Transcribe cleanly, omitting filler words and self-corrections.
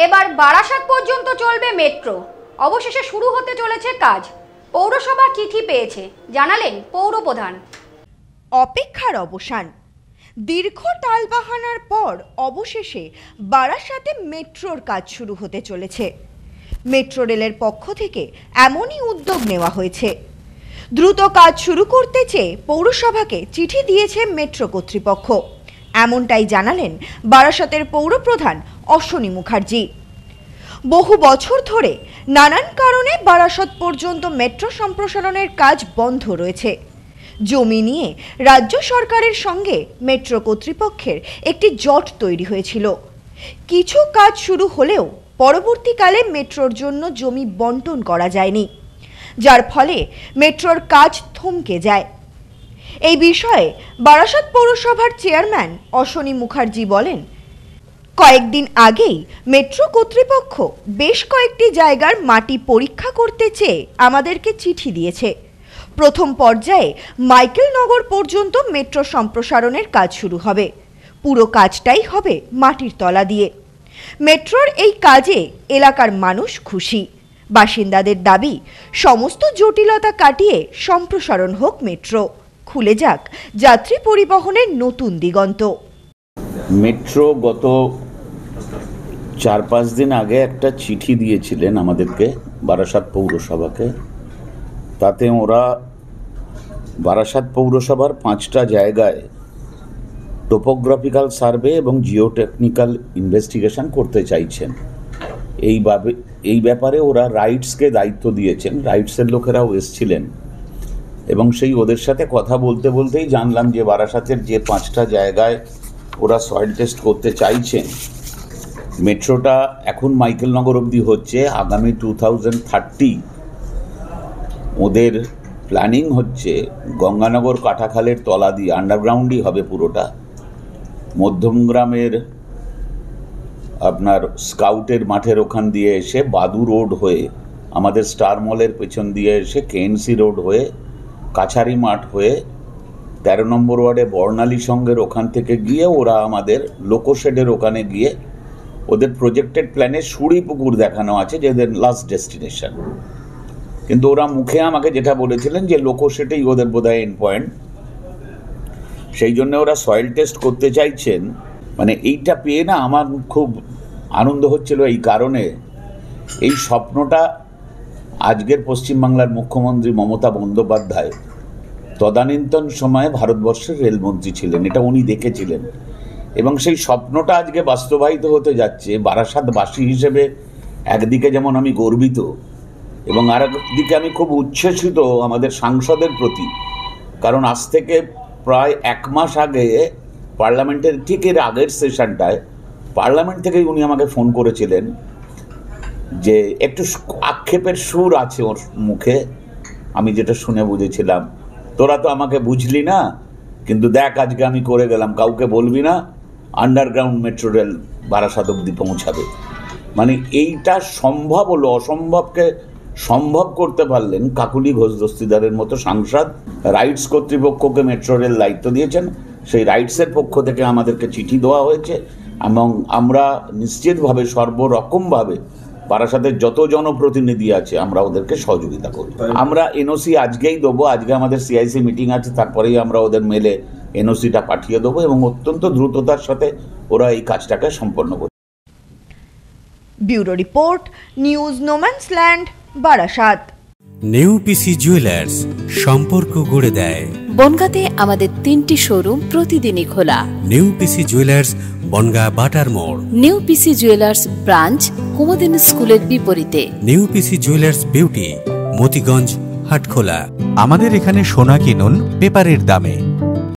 এবার বারাসাত পর্যন্ত চলবে মেট্রো। অবশেষে শুরু হতে চলেছে কাজ। পৌরসভা চিঠি পেয়েছে, জানালেন পৌরপ্রধান। অপেক্ষার অবসান। দীর্ঘ টালবাহানার পর অবশেষে বারাসাতে মেট্রোর কাজ শুরু হতে চলেছে। মেট্রো রেলের পক্ষ থেকে এমনই উদ্যোগ নেওয়া হয়েছে। দ্রুত কাজ শুরু করতে চেয়ে পৌরসভাকে চিঠি দিয়েছে মেট্রো কর্তৃপক্ষ। এমনটাই জানালেন বারাসাতের পৌরপ্রধান অশ্বনী মুখার্জি। বহু বছর ধরে নানান কারণে বারাসাত পর্যন্ত মেট্রো সম্প্রসারণের কাজ বন্ধ রয়েছে। জমি নিয়ে রাজ্য সরকারের সঙ্গে মেট্রো কর্তৃপক্ষের একটি জট তৈরি হয়েছিল। কিছু কাজ শুরু হলেও পরবর্তীকালে মেট্রোর জন্য জমি বন্টন করা যায়নি, যার ফলে মেট্রোর কাজ থমকে যায়। এই বিষয়ে বারাসাত পৌরসভার চেয়ারম্যান অশ্বনী মুখার্জি বলেন, কয়েকদিন আগেই মেট্রো কর্তৃপক্ষ বেশ কয়েকটি জায়গার মাটি পরীক্ষা করতে চেয়ে আমাদেরকে চিঠি দিয়েছে। প্রথম পর্যায়ে মাইকেলনগর পর্যন্ত মেট্রো সম্প্রসারণের কাজ শুরু হবে। পুরো কাজটাই হবে মাটির তলা দিয়ে। মেট্রোর এই কাজে এলাকার মানুষ খুশি। বাসিন্দাদের দাবি, সমস্ত জটিলতা কাটিয়ে সম্প্রসারণ হোক মেট্রো, খুলে যাক যাত্রী পরিবহনের নতুন দিগন্ত। মেট্রো গত 4-5 দিন আগে একটা চিঠি দিয়েছিলেন আমাদেরকে, বারাসাত পৌরসভাকে। তাতে ওরা বারাসাত পৌরসভার 5টা জায়গায় টোপোগ্রাফিক্যাল সার্ভে এবং জিওটেকনিক্যাল ইনভেস্টিগেশন করতে চাইছেন। এই ব্যাপারে ওরা রাইটসকে দায়িত্ব দিয়েছেন। রাইটসের লোকেরাও এসছিলেন এবং সেই ওদের সাথে কথা বলতে বলতেই জানলাম যে বারাসাতের যে 5টা জায়গায় ওরা সয়েল টেস্ট করতে চাইছেন, মেট্রোটা এখন মাইকেলনগর অবধি হচ্ছে। আগামী 2030 ওদের প্ল্যানিং হচ্ছে গঙ্গানগর কাটাখালের তলা দিয়ে আন্ডারগ্রাউন্ডই হবে পুরোটা। মধ্যমগ্রামের আপনার স্কাউটের মাঠের ওখান দিয়ে এসে বাদু রোড হয়ে আমাদের স্টার মলের পেছন দিয়ে এসে কেএনসি রোড হয়ে কাছারি মাঠ হয়ে 13 নম্বর ওয়ার্ডে বর্ণালী সঙ্গের ওখান থেকে গিয়ে ওরা আমাদের লোকোশেডের ওখানে গিয়ে ওদের প্রজেক্টেড প্ল্যানে সুড়িপুকুর দেখানো আছে যে ওদের লাস্ট ডেস্টিনেশন। কিন্তু ওরা মুখে আমাকে যেটা বলেছিলেন যে লোকোশেডেই ওদের বোধহয় এন্ড পয়েন্ট। সেই জন্য ওরা সয়েল টেস্ট করতে চাইছেন। মানে এইটা পেয়ে না আমার খুব আনন্দ হচ্ছিল, এই কারণে এই স্বপ্নটা আজকের পশ্চিমবাংলার মুখ্যমন্ত্রী মমতা বন্দ্যোপাধ্যায় তদানীন্তন সময়ে ভারতবর্ষের রেলমন্ত্রী ছিলেন, এটা উনি দেখেছিলেন এবং সেই স্বপ্নটা আজকে বাস্তবায়িত হতে যাচ্ছে। বারাসাতবাসী হিসেবে একদিকে যেমন আমি গর্বিত এবং আর একদিকে আমি খুব উচ্ছ্বসিত আমাদের সাংসদের প্রতি, কারণ আজ থেকে প্রায় 1 মাস আগে পার্লামেন্টের ঠিক এর আগের সেশনটায় পার্লামেন্ট থেকেই উনি আমাকে ফোন করেছিলেন যে একটু আক্ষেপের সুর আছে ওর মুখে। আমি যেটা শুনে বুঝেছিলাম, তোরা তো আমাকে বুঝলি না, কিন্তু দেখ আজকে আমি করে গেলাম, কাউকে বলবি না, আন্ডারগ্রাউন্ড মেট্রো রেল বারাসাত অবধি পৌঁছাবে। মানে এইটা সম্ভব হলো, অসম্ভবকে সম্ভব করতে পারলেন কাকুলি ঘোষ দস্তিদারের মতো সাংসদ। রাইটস কর্তৃপক্ষকে মেট্রো রেল দায়িত্ব দিয়েছেন, সেই রাইটসের পক্ষ থেকে আমাদেরকে চিঠি দেওয়া হয়েছে এবং আমরা নিশ্চিতভাবে সর্বরকমভাবে বারাসাতের যত জনপ্রতিনিধি আছে আমরা ওদেরকে সহযোগিতা করব। আমরা এনওসি আজকেই দেবো, আজকে আমাদের সিআইসি মিটিং আছে, তারপরেই আমরা ওদের মেলে এনওসিটা পাঠিয়ে দেবো এবং অত্যন্ত দ্রুততার সাথে ওরা এই কাজটাকে সম্পন্ন করবে। Bureau report, news no man's land, Barasat. New PC jewellers, সম্পর্ক গড়ে দেয়। বনগাঁতে আমাদের 3টি শোরুম প্রতিদিনই খোলা। নিউ পিসি জুয়েলার্স, বনগাঁ বাটার মোড়। New PC jewellers branch, Kumudini স্কুলের বিপরীতে। New PC jewellers beauty, Motiganj, Hatkhola. আমাদের এখানে সোনা কিনুন পেপারের দামে।